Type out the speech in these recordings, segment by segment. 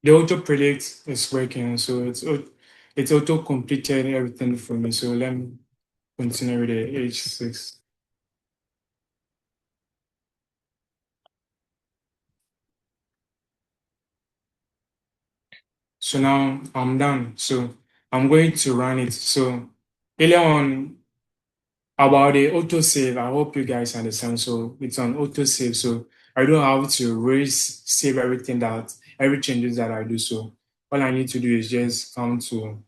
The auto predict is working, so it's auto completed everything for me. So let me continue with the H6. So now I'm done. So I'm going to run it. So earlier on about the autosave, I hope you guys understand. So it's on autosave. So I don't have to save every changes that I do. So all I need to do is just come to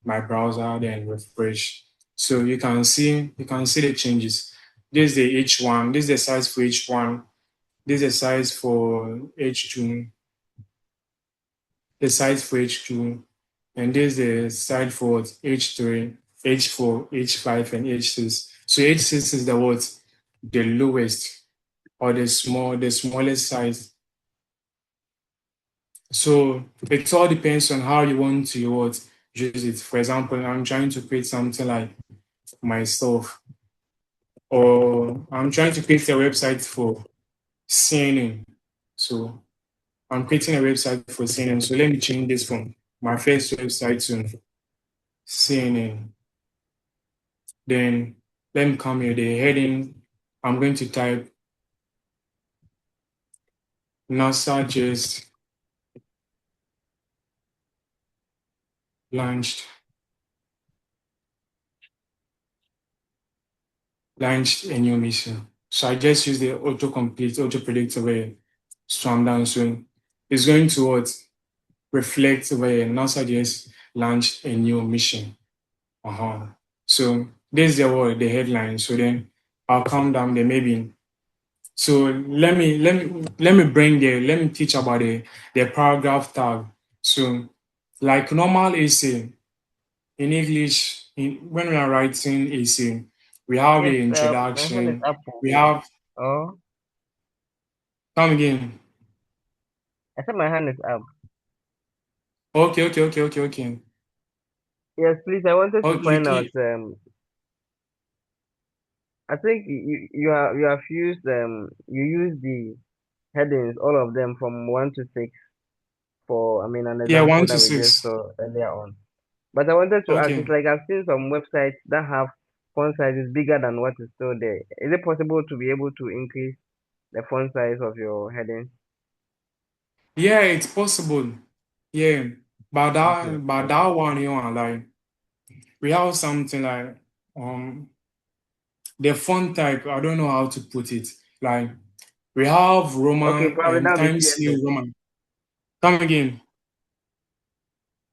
my browser, then refresh. So you can see the changes. This is the H1, this is the size for H1, this is the size for H2, the size for H2, and this is the size for H3, H4, H5, and H6. So H6 is the what? The lowest or the smallest size. So it all depends on how you want to use it. For example, I'm trying to create something like myself, or I'm trying to create a website for CNN. So I'm creating a website for CNN. So let me change this from my first website to CNN. Then let me come here, the heading. I'm going to type NASA just launched a new mission. So I just use the autocomplete, auto predict where swam down. So it's going to reflect where NASA just launched a new mission. So this is the headline. So then I'll come down there maybe. So let me teach about the paragraph tag. So like normal essay in English, when we are writing essay, we have Yes, the my hand is introduction. up. We have Oh, come again. I said my hand is up. Okay. Yes, please. I wanted to Oh, find out. I think you have used you use the headings, all of them from 1 to 6 for an yeah, example one that to we just six. saw earlier on. But I wanted to ask, it's Okay. like I've seen some websites that have font sizes bigger than what is still there. Is it possible to be able to increase the font size of your heading? Yeah, it's possible. Yeah, Okay, but that okay. one, like we have something like um the font type. I don't know how to put it. Like we have Okay, Roman probably that'll be Times CSS. New Roman. Come again.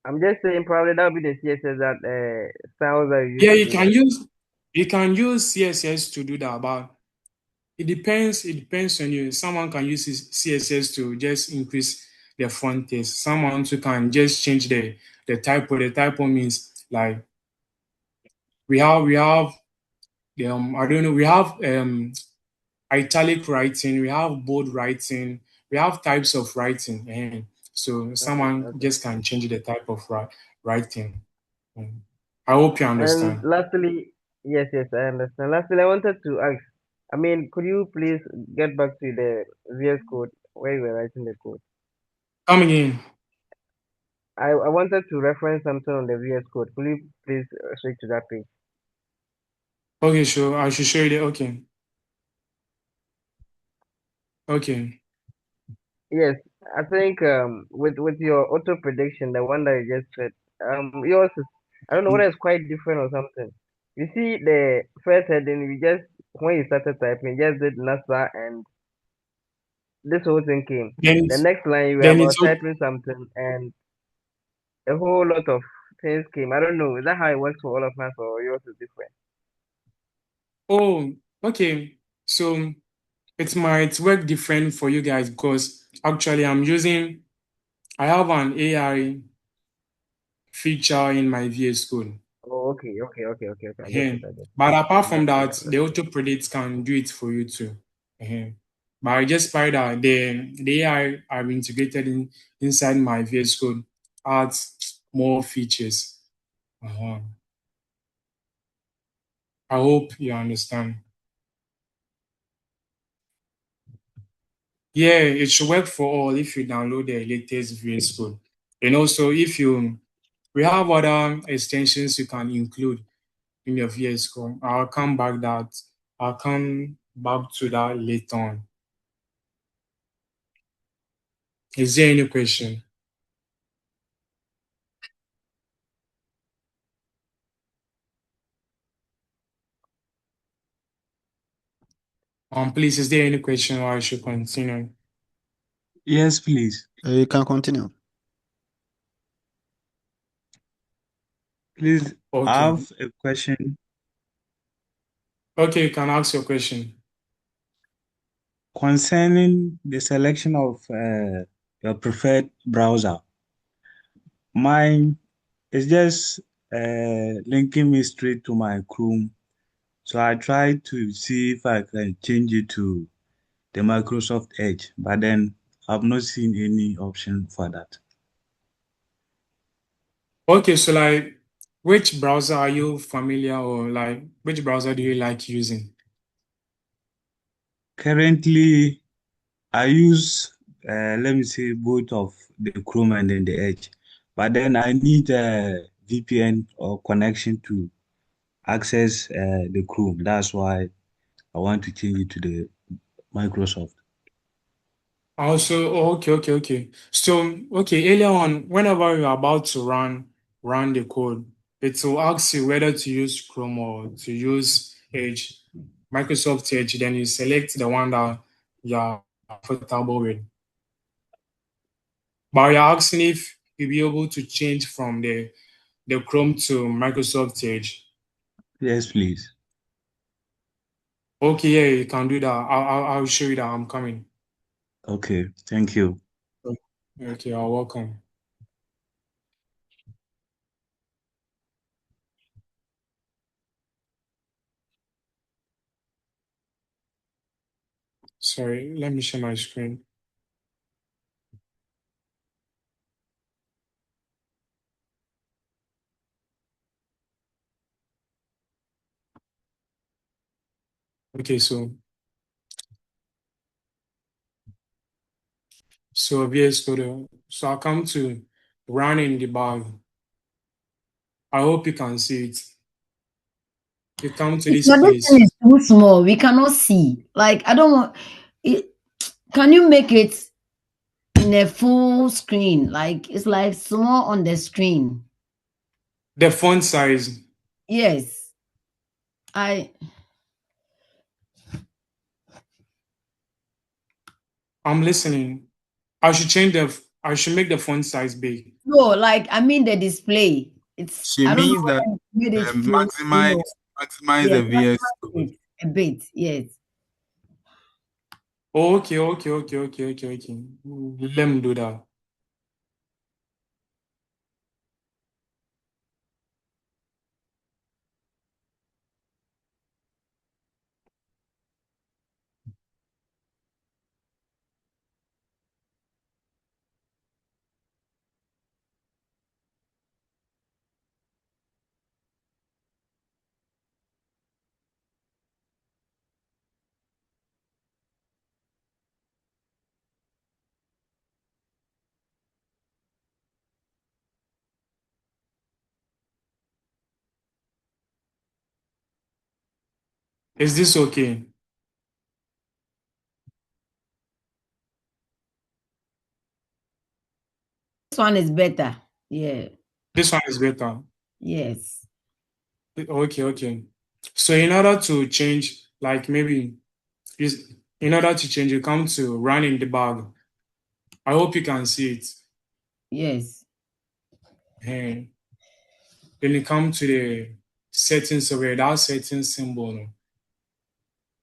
I'm just saying probably that'll be the CSS that styles that you use Yeah, to do that. you can use CSS to do that, but it depends on you. Someone can use CSS to just increase the font size. Someone too can just change the typo. The typo means like we have I don't know, we have italic writing, we have bold writing, we have types of writing. So Okay, someone okay. just can change the type of writing. Um, I hope you And understand. lastly, yes, I understand. Lastly, I wanted to ask, could you please get back to the VS Code where you were writing the code? Come again. I wanted to reference something on the VS Code. Could you please switch to that page? Okay, sure. I should show you the okay. Okay. Yes, I think with your auto prediction, the one that you just said, yours is, I don't know whether it's quite different or something. You see the first heading, you just when you started typing, you just did NASA and this whole thing came. Then The it's next line you were then about it's typing something and a whole lot of things came. I don't know. Is that how it works for all of us or yours is different? oh, okay. So it might work different for you guys because actually I have an AI feature in my VS Code. Oh, okay. I get uh it. I get it. But apart from Understood. that, the Understood. auto predict can do it for you too. uh But I just find that the AI I've integrated inside my VS Code adds more features. uh I hope you understand. Yeah, it should work for all if you download the latest VS Code. And also, if you we have other extensions you can include in your VS Code. I'll come back to that later on. Is there any question? Please, is there any question or I should continue? Yes, please. You can continue. Please, I Okay. have a question Okay, you can ask your question. concerning the selection of your preferred browser. Mine is just linking me straight to my Chrome. So I tried to see if I can change it to the Microsoft Edge, but then I've not seen any option for that. Okay, so like, which browser are you familiar or like, which browser do you like using? Currently, I use, let me say, both of the Chrome and then the Edge. But then I need a VPN or connection to access the Chrome. That's why I want to change it to the Microsoft. Also, okay. So, okay, earlier on, whenever you're about to run the code, it will ask you whether to use Chrome or to use Edge, Microsoft Edge. Then you select the one that you're comfortable with. But you're asking if you'll be able to change from the Chrome to Microsoft Edge. Yes, please. Okay, yeah, you can do that. I'll show you that I'm coming. Okay, thank you. Okay, you're welcome. Sorry, let me share my screen. Okay, so VS Code. So I come to run in the bag. I hope you can see it. You come to this But this thing place. is too small. We cannot see. Like, I don't want it. Can you make it in a full screen? Like, it's like small on the screen. The font size. Yes. I I'm listening. I should make the font size big. no, like, I mean the display. It's, She I don't know means that whether you made it full, maximize yes, the VS maximize Code. it a bit. Yes. Okay. Let me do that. Is this okay? This one is better. Yeah. This one is better. Yes. Okay. So in order to change, like maybe in order to change, you come to run in the bag. I hope you can see it. Yes. And then you come to the settings of it, that settings symbol. No?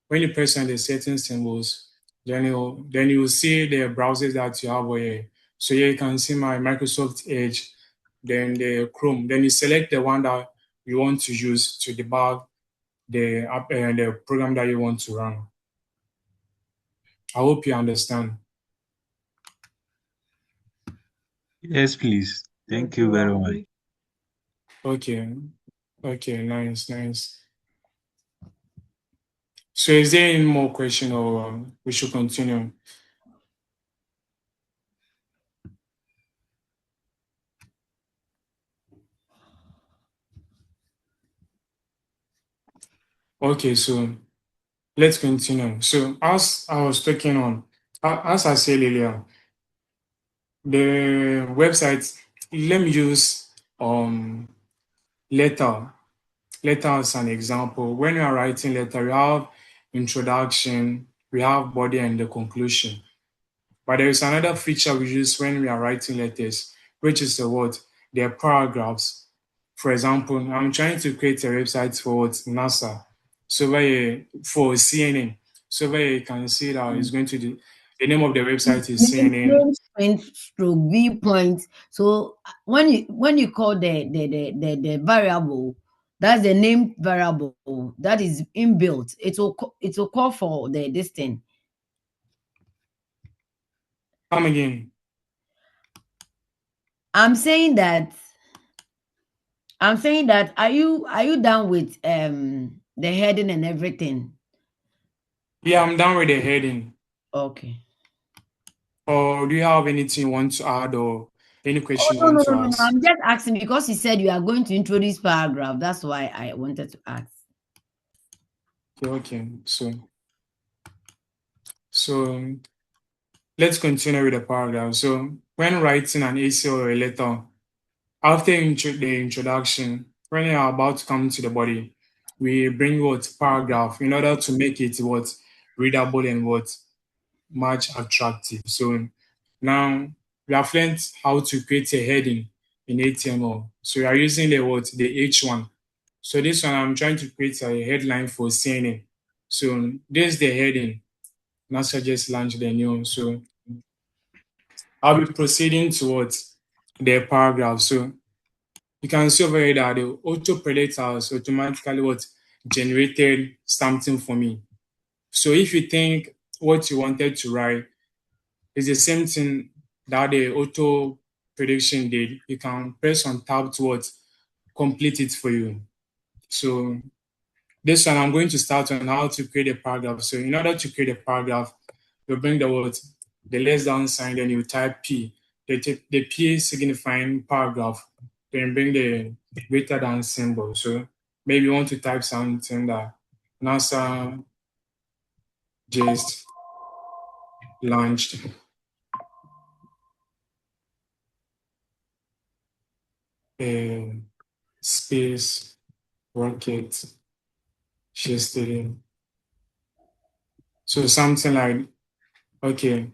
When you press on the settings symbols, then you will see the browsers that you have over here. So here you can see my Microsoft Edge, then the Chrome. Then you select the one that you want to use to debug the app and the program that you want to run. I hope you understand. Yes, please. Thank you very much. Okay. Okay, nice. So is there any more question or we should continue? Okay, so let's continue. So as I was talking on, as I said earlier, the website, let me use letter as an example. When you are writing letter, we have introduction, we have body, and the conclusion. But there is another feature we use when we are writing letters, which is the what? Their paragraphs. For example, I'm trying to create a website for what? NASA. So for CNN. So where you can see that it's going to the name of the website is CNN. Name point stroke viewpoint. So when you call the variable, that's the name variable that is inbuilt. It will call for the this thing. Come again. I'm saying that are you done with the heading and everything? Yeah, I'm done with the heading. Okay. Or do you have anything you want to add or any Oh question you no, want no, to no, no, no. ask? I'm just asking because you said you are going to introduce paragraph. That's why I wanted to ask. Okay. So let's continue with the paragraph. So when writing an essay or a letter, after the introduction, when you are about to come to the body, we bring what paragraph in order to make it what readable and what much attractive. So now we have learned how to create a heading in HTML. So we are using the what the H1. So this one I'm trying to create a headline for CNN. So this is the heading. NASA just launched the new. So I'll be proceeding towards the paragraph. So you can see over here that the auto predictor has automatically what generated something for me. So if you think what you wanted to write is the same thing that the auto prediction did, you can press on tab to what complete it for you. So this one I'm going to start on how to create a paragraph. So in order to create a paragraph, you bring the word, the less down sign, then you type P. The P signifying paragraph. Then bring the greater than symbol. So maybe you want to type something that NASA just launched a space rocket yesterday. So something like, okay.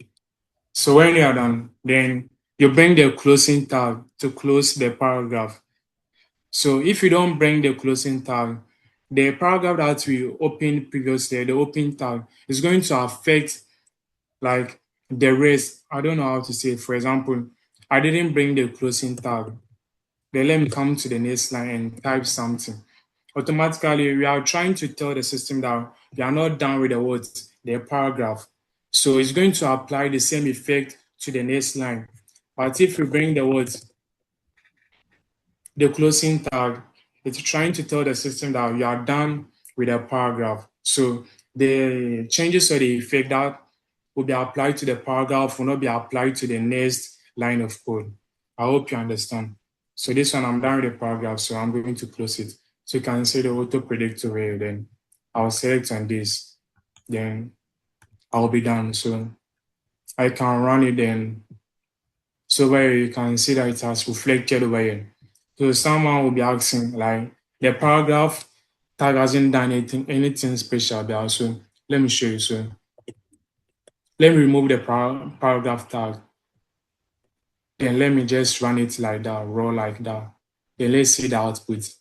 So when you are done, then you bring the closing tag to close the paragraph. So if you don't bring the closing tag, the paragraph that we opened previously, the open tag, is going to affect like the rest. I don't know how to say it. For example, I didn't bring the closing tag. Then let me come to the next line and type something. Automatically, we are trying to tell the system that we are not done with the words, the paragraph. So it's going to apply the same effect to the next line. But if we bring the words, the closing tag, it's trying to tell the system that we are done with a paragraph. So the changes or the effect that will be applied to the paragraph will not be applied to the next line of code. I hope you understand. So this one, I'm done with the paragraph, so I'm going to close it. So you can see the auto predict over here, then I'll select on this, then I'll be done. So I can run it then. So where you can see that it has reflected over here. So someone will be asking, like, the paragraph tag hasn't done anything special there. So let me show you. So let me remove the paragraph tag. Then let me just run it like that, raw like that. Then let's see the output.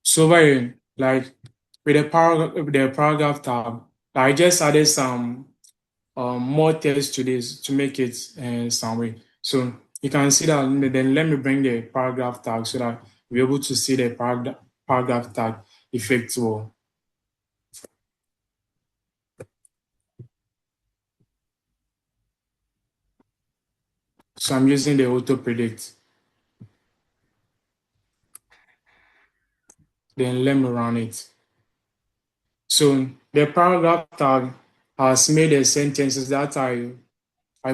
So where like with the paragraph tab, I just added some more text to this to make it some way. So you can see that. Then let me bring the paragraph tag so that we're able to see the paragraph tag effect. Well. So I'm using the auto predict. Then let me run it. So the paragraph tag has made the sentences that I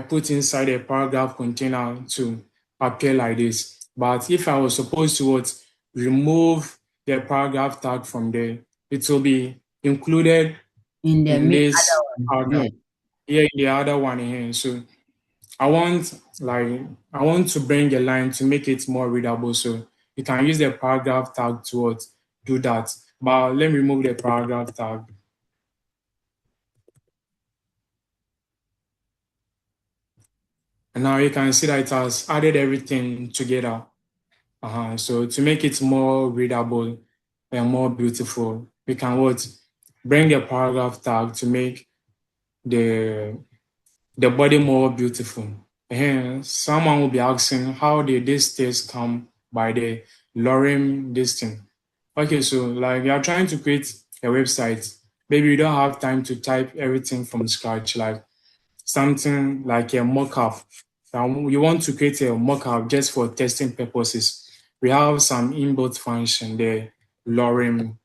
put inside a paragraph container to appear like this. But if I was supposed to remove the paragraph tag from there, it will be included In the in this other one. paragraph. Here in the other one here. So I want to bring a line to make it more readable. So you can use the paragraph tag to do that. But let me remove the paragraph tag. And now you can see that it has added everything together. So to make it more readable and more beautiful, we can bring a paragraph tag to make the body more beautiful. And someone will be asking, how did this text come by the lorem this thing? Okay, so like you are trying to create a website, maybe you don't have time to type everything from scratch, like something like a mock-up. You want to create a mock-up just for testing purposes. We have some inbuilt function, lorem,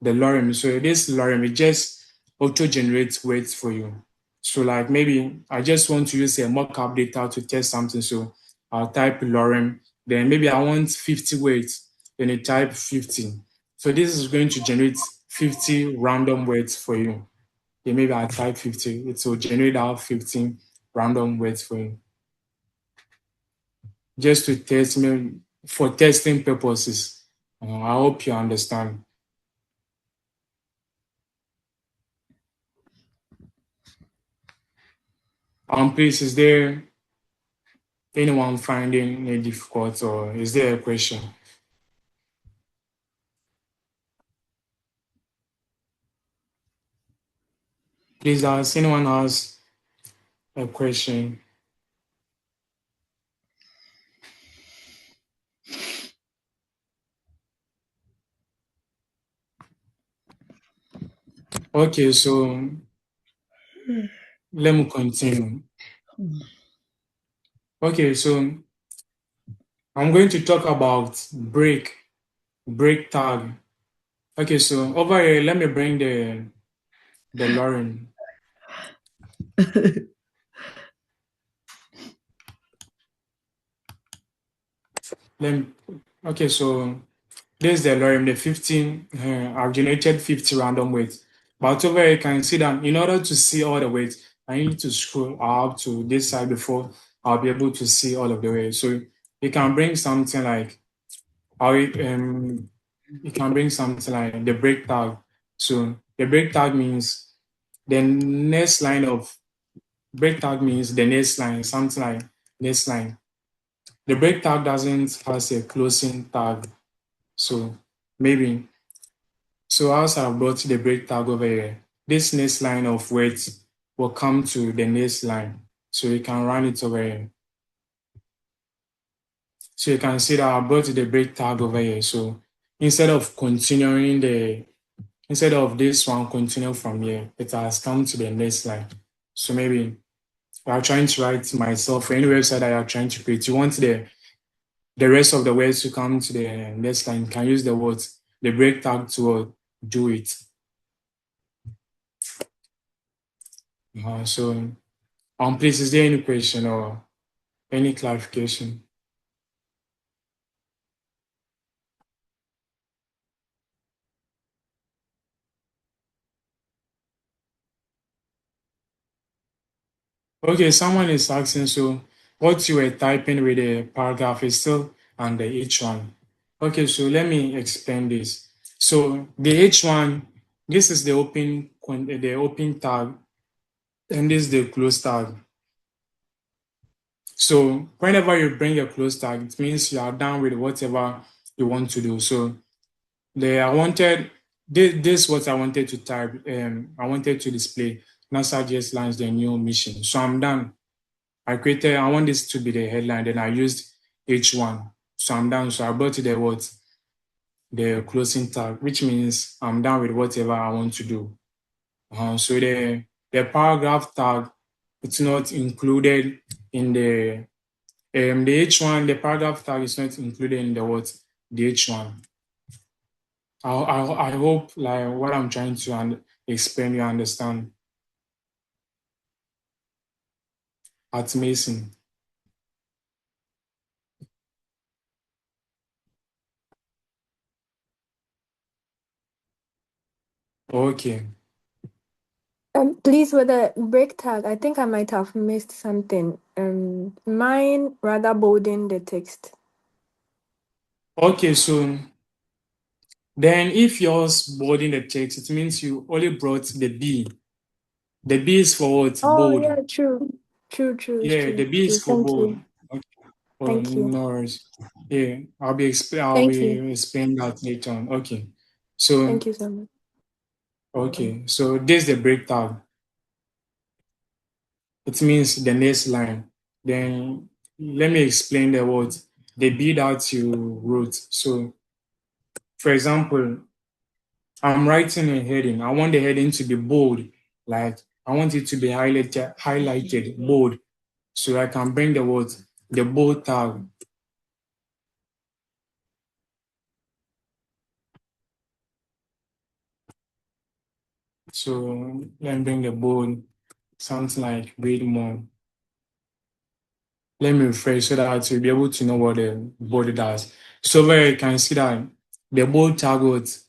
the lorem. So this lorem, it just auto-generates words for you. So like maybe I just want to use a mock-up data to test something. So I'll type lorem, then maybe I want 50 words, then you type 50. So this is going to generate 50 random words for you. Then maybe I type 50, it will generate out 15 random words for you. Just to test me for testing purposes. I hope you understand. Please, is there anyone finding it difficult, or is there a question? Please, does anyone has a question? Okay, so let me continue. Okay, so I'm going to talk about break tag. Okay, so over here, let me bring the lorem. Okay, so this is the lorem, the 15, I've generated 50 random weights. But over here, you can see that in order to see all the weights, I need to scroll up to this side before I'll be able to see all of the weights. So you can bring something like, you can bring something like the break tag. So the break tag means the next line of, break tag means the next line, something like next line. The break tag doesn't has a closing tag. So maybe, so as I've brought the break tag over here, this next line of words will come to the next line. So you can run it over here. So you can see that I brought the break tag over here. So instead of instead of this one continue from here, it has come to the next line. So maybe you are trying to write myself for any website that you are trying to create. You want the rest of the words to come to the next line. You can use the words, the break tag to do it. So, please, is there any question or any clarification? Okay, someone is asking, so what you were typing with the paragraph is still under H1. Okay, so let me explain this. So the H1, this is the open tag, and this is the close tag. So whenever you bring a close tag, it means you are done with whatever you want to do. So this what I wanted to type. I wanted to display NASA just launched the new mission. So I'm done. I want this to be the headline. Then I used H1. So I'm done. So I brought the closing tag, which means I'm done with whatever I want to do. So the paragraph tag, it's not included in the The H1, the paragraph tag is not included in the what? The H1. I hope like what I'm trying to explain you understand. At Mason. Okay. Please, with the break tag, I think I might have missed something. Mine rather bolding the text. Okay, so then if yours bolding the text, it means you only brought the B. The B is for what? Oh, Bold. yeah, true. It's Yeah, the true. B is for Thank bold. you. Okay. Oh, Thank you. no worries. Yeah, I'll be Thank you. explaining that later on. Okay. So Thank you so much. okay, so this is the break tag. It means the next line. Then let me explain the words. The B that you wrote. So for example, I'm writing a heading. I want the heading to be bold. Like I want it to be highlighted, bold. So I can bring the words, the bold tag. So let me bring the bold, something like read more. Let me rephrase so that you'll be able to know what the bold does. So where you can see that the bold tag words,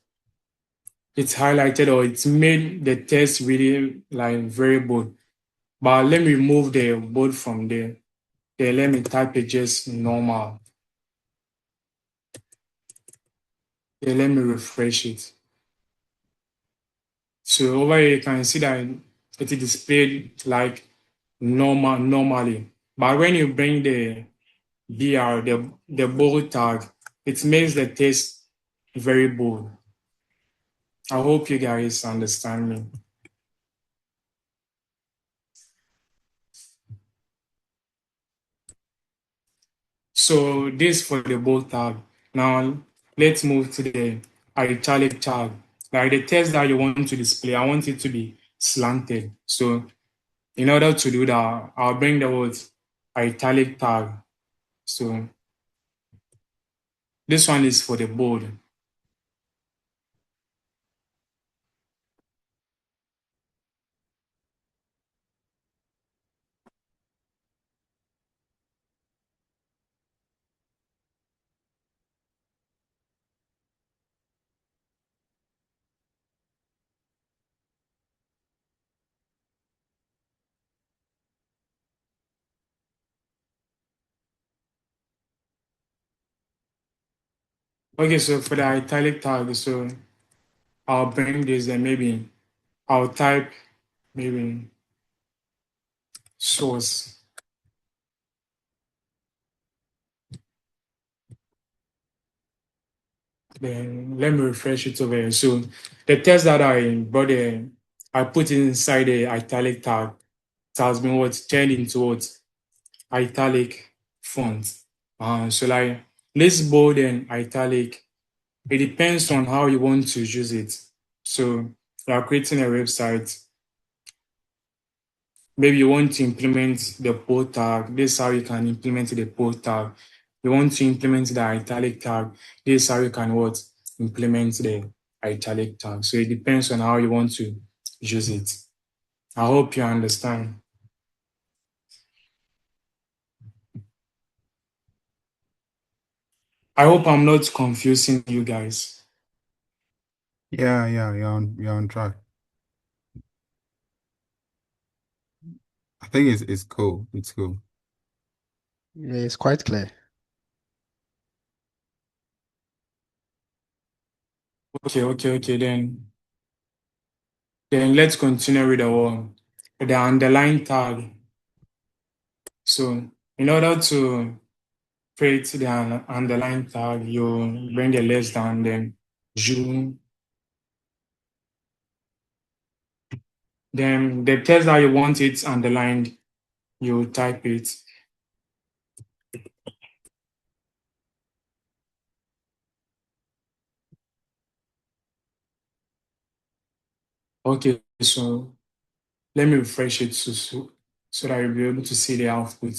it's highlighted or it's made the text really like very bold. But let me remove the bold from there. Then let me type it just normal. Then let me refresh it. So over here you can see that it is displayed like normally. But when you bring the BR, the bold tag, it makes the text very bold. I hope you guys understand me. So this for the bold tag. Now let's move to the italic tag. Like the text that you want to display, I want it to be slanted. So in order to do that, I'll bring the words italic tag. So this one is for the bold. Okay, so for the italic tag, so I'll bring this and maybe I'll type maybe source. Then let me refresh it over here. So the text that I brought in, I put it inside the italic tag. It has been what turned into what italic font. So like this bold and italic, it depends on how you want to use it. So you are creating a website. Maybe you want to implement the bold tag. This is how you can implement the bold tag. You want to implement the italic tag. This is how you can what implement the italic tag. So it depends on how you want to use it. I hope you understand. I hope I'm not confusing you guys. Yeah, you're on track. I think it's cool. It's cool. Yeah, it's quite clear. Okay. Then let's continue with the one, the underline tag. So in order to create the underline tag, you bring the less than, then you, then the text that you want it underlined, you type it. Okay, so let me refresh it so that you'll be able to see the output.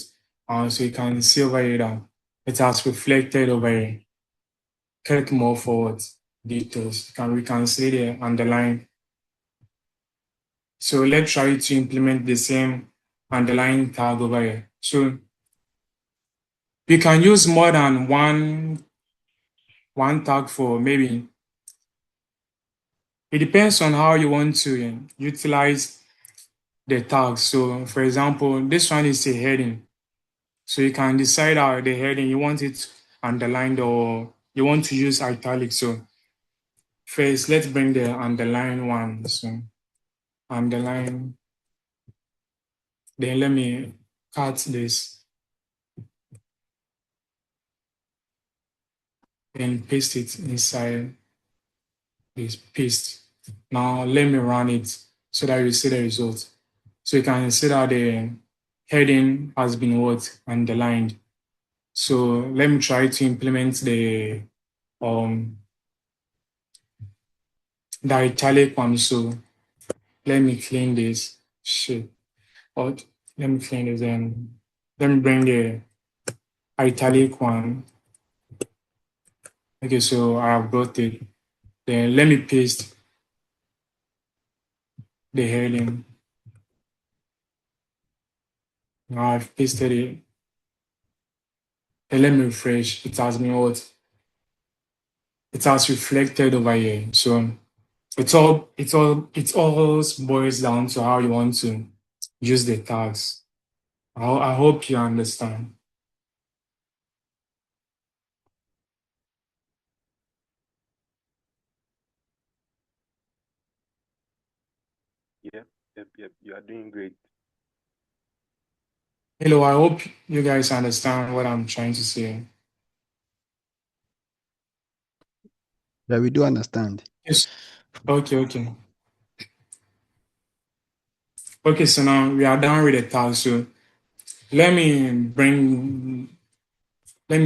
So you can see over here that it has reflected over here. Click more forward details. We can see the underline. So let's try to implement the same underline tag over here. So you can use more than one tag for maybe. It depends on how you want to utilize the tags. So for example, this one is a heading. So you can decide how the heading you want it underlined or you want to use italic. So first, let's bring the underline one. So underline. Then let me cut this and paste it inside this paste. Now let me run it so that you see the result. So you can see that the heading has been underlined. So let me try to implement the italic one. So let me clean this shit. But let me clean this and let me bring the italic one. Okay, so I have got it. Then let me paste the heading. Now I've pasted it. Then let me refresh. It has been it has reflected over here. So it all boils down to how you want to use the tags. I hope you understand. Yep. You are doing great. Hello, I hope you guys understand what I'm trying to say. Yeah, we do understand. Yes. Okay. Okay, so now we are done with the tag. So let me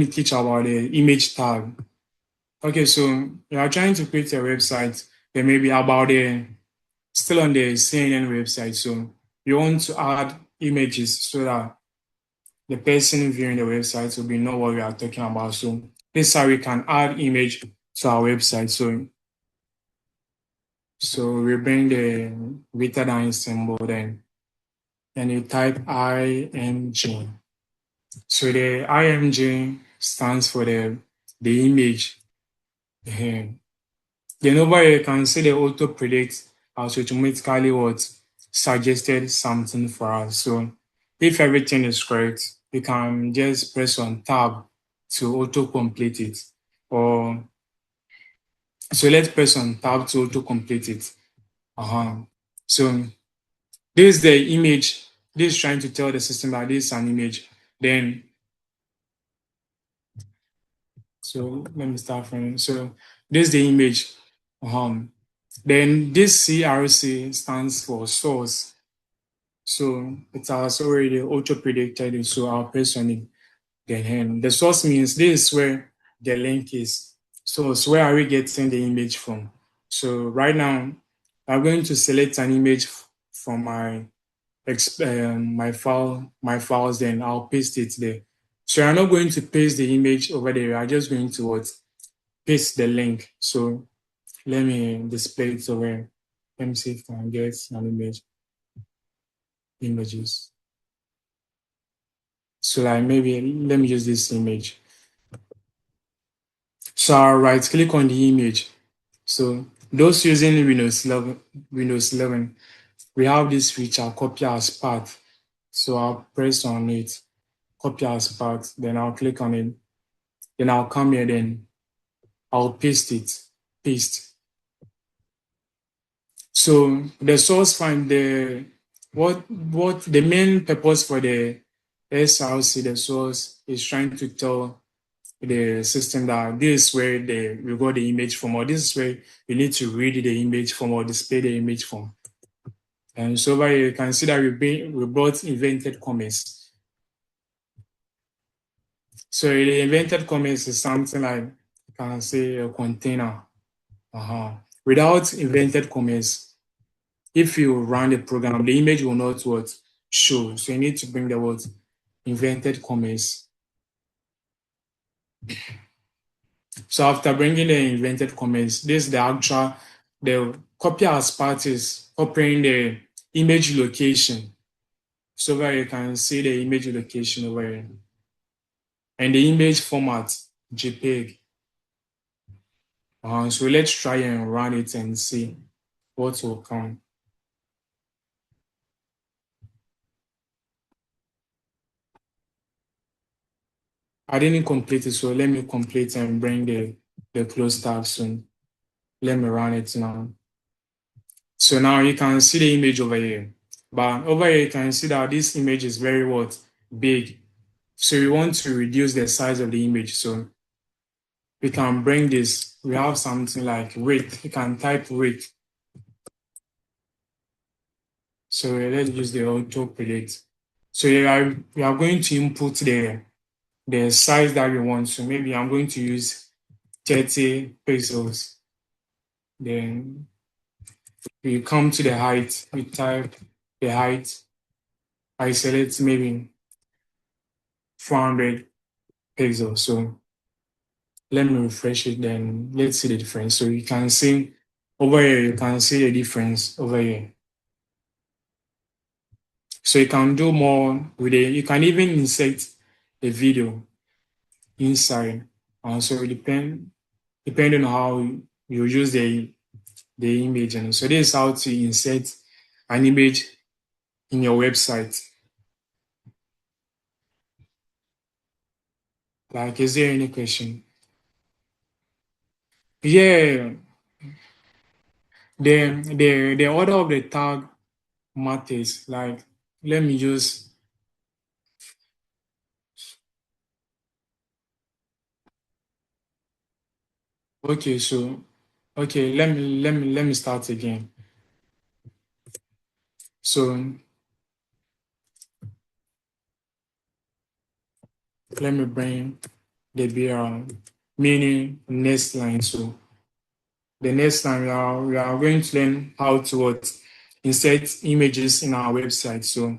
teach about the image tag. Okay, so you are trying to create a website, then maybe about still on the CNN website. So you want to add images so that the person viewing the website will know what we are talking about. So this is how we can add image to our website. So we bring the greater than symbol then, and you type IMG. So the IMG stands for the image. Then over here you can see the auto predict has automatically suggested something for us. So if everything is correct, you can just press on tab to auto complete it. Or so let's press on tab to auto complete it. So this is the image. This is trying to tell the system that this is an image. Then so let me start from so this is the image. Then this CRC stands for source. So it has already auto predicted it. So I'll press on it. Then the source means this is where the link is. So where are we getting the image from? So right now, I'm going to select an image from my files. Then I'll paste it there. So I'm not going to paste the image over there. I'm just going to paste the link. So let me display it over. Let me see if I can get an images. So like maybe let me use this image. So I'll right click on the image. So those using Windows 11, we have this feature, copy as path. So I'll press on it, copy as path, then I'll click on it. Then I'll come here, then I'll paste it, paste. So the source find what the main purpose for the SRC, the source, is trying to tell the system that this is where we got the image from, or this is where you need to read the image from or display the image from. And so over here, you can see that we brought invented commas. So the invented commas is something like, you can say a container. Without invented commas, if you run the program, the image will not show. So you need to bring the inverted commas. So after bringing the inverted commas, this is the copy as part is copying the image location. So where you can see the image location over here. And the image format, JPEG. So let's try and run it and see what will come. I didn't complete it, so let me complete and bring the close tab soon. Let me run it now. So now you can see the image over here. But over here, you can see that this image is very big. So we want to reduce the size of the image. So we can bring this. We have something like width. You can type width. So let's use the auto predict. So we are going to input the size that we want. So maybe I'm going to use 30 pixels. Then we come to the height. We type the height. I select maybe 400 pixels. So let me refresh it. Then let's see the difference. So you can see over here. You can see the difference over here. So you can do more with it. You can even insert a video inside. So depending on how you use the image. And so this is how to insert an image in your website. Like, is there any question? Yeah, the order of the tag matters. Like, let me just okay. So okay, let me start again. So let me bring the BR meaning next line. So the next time we are going to learn how to insert images in our website. So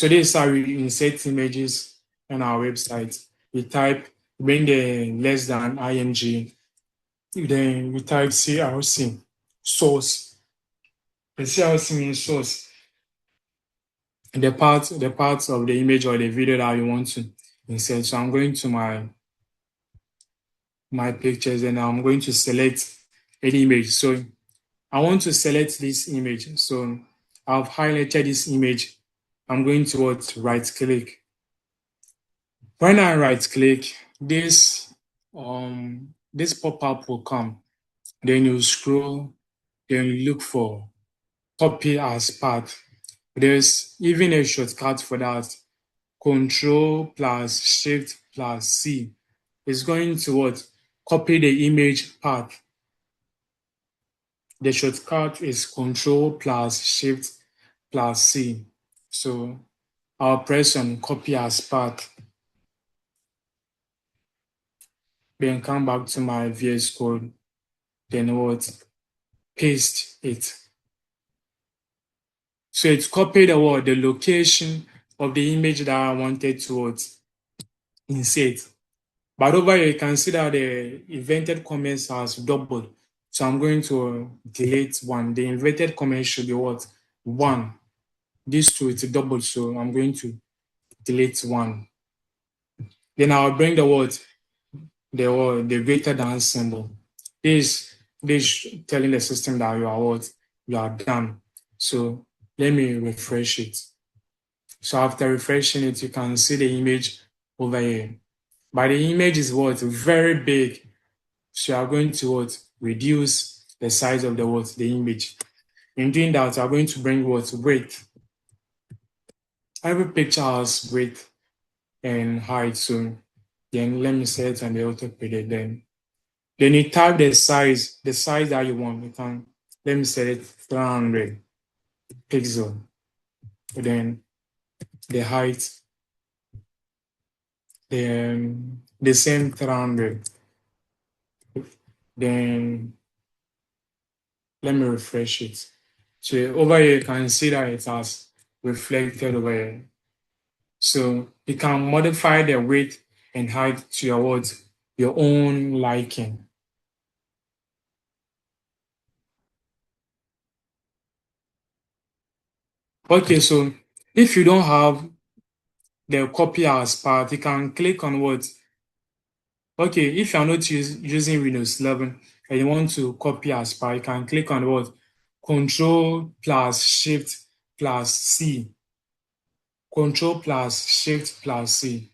this is how we insert images on our website. We type, bring the less than img, then we type CRC, source. The CRC means source. The part of the image or the video that you want to insert. So I'm going to my pictures and I'm going to select any image. So I want to select this image. So I've highlighted this image. I'm going to right click. When I right click, this pop-up will come. Then you scroll, then you look for copy as path. There's even a shortcut for that. Control plus Shift plus C. It's going to copy the image path. The shortcut is Control plus Shift plus C. So I'll press on copy as path. Then come back to my VS Code. Then paste it. So it's copied the location of the image that I wanted to insert. But over here, you can see that the inverted commas has doubled. So I'm going to delete one. The inverted commas should be 1. This two, it's doubled. So I'm going to delete 1. Then I'll bring the greater than symbol. This telling the system that you are done. So let me refresh it. So after refreshing it, you can see the image over here. But the image is very big. So you are going to reduce the size of the image. In doing that, you are going to bring width. Every picture has width and height. So then let me set on the auto predict. Then you type the size that you want. You can let me set it 300 pixel. Then the height, then the same 300. Then let me refresh it. So over here, you can see that it has reflected over here. So you can modify the width and height to your what? Your own liking. Okay, so if you don't have the copy as part, you can click on what? Okay, if you're not using Windows 11 and you want to copy as part, you can click on what? Control plus Shift plus C. Control plus Shift plus C.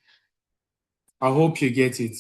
I hope you get it.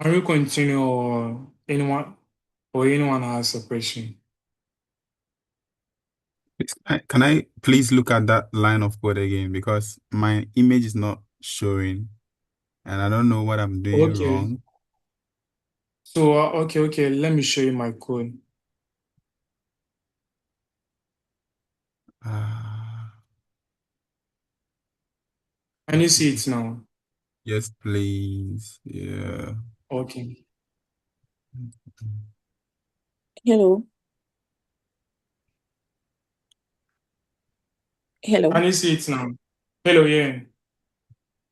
Can we continue or anyone has a question? Can I please look at that line of code again? Because my image is not showing and I don't know what I'm doing Okay. wrong. So okay, let me show you my code. Ah, Can you see it now? yes, please. Yeah. Okay. Hello. Can Hello. you see it now? Hello, yeah.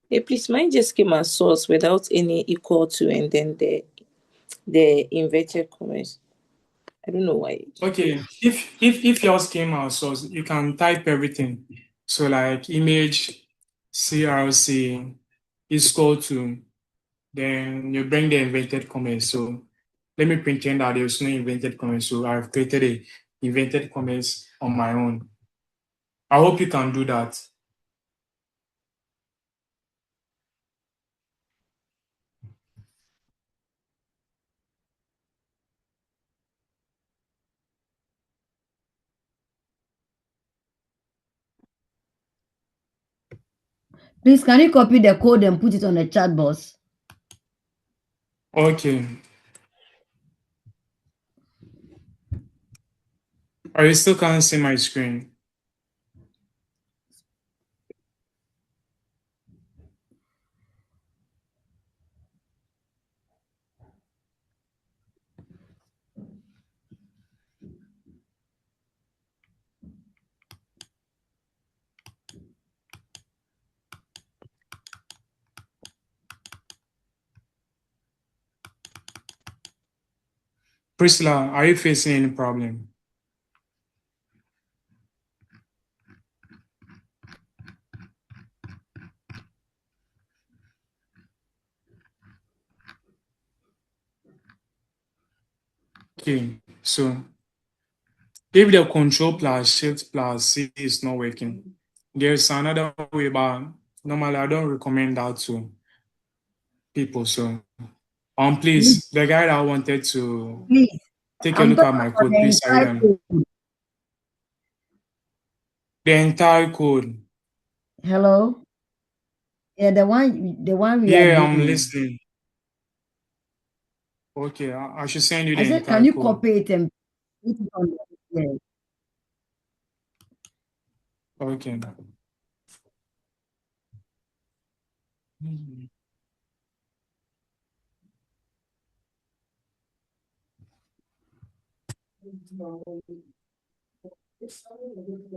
Hey, please, mine just came as source without any equal to and then the inverted commas. I don't know why. Okay. If yours came out, so you can type everything. So like image CRC is equal to, then you bring the invented comments. So let me pretend that there's no invented comments. So I've created a invented comments on my own. I hope you can do that. Please, can you copy the code and put it on the chat box? Okay. Are you still can't see my screen? Priscilla, are you facing any problem? Okay, so if the control plus shift plus C is not working, there's another way, but normally I don't recommend that to people. So, Please, please, the guy that wanted to please. take a I'm look at talking my about code, the please, are you entire done? code. The entire code. Hello? Yeah, the one we are Yeah, I'm doing. listening. Okay, I should send you I the said, can entire you code. copy it and put it on the Okay. Mhm.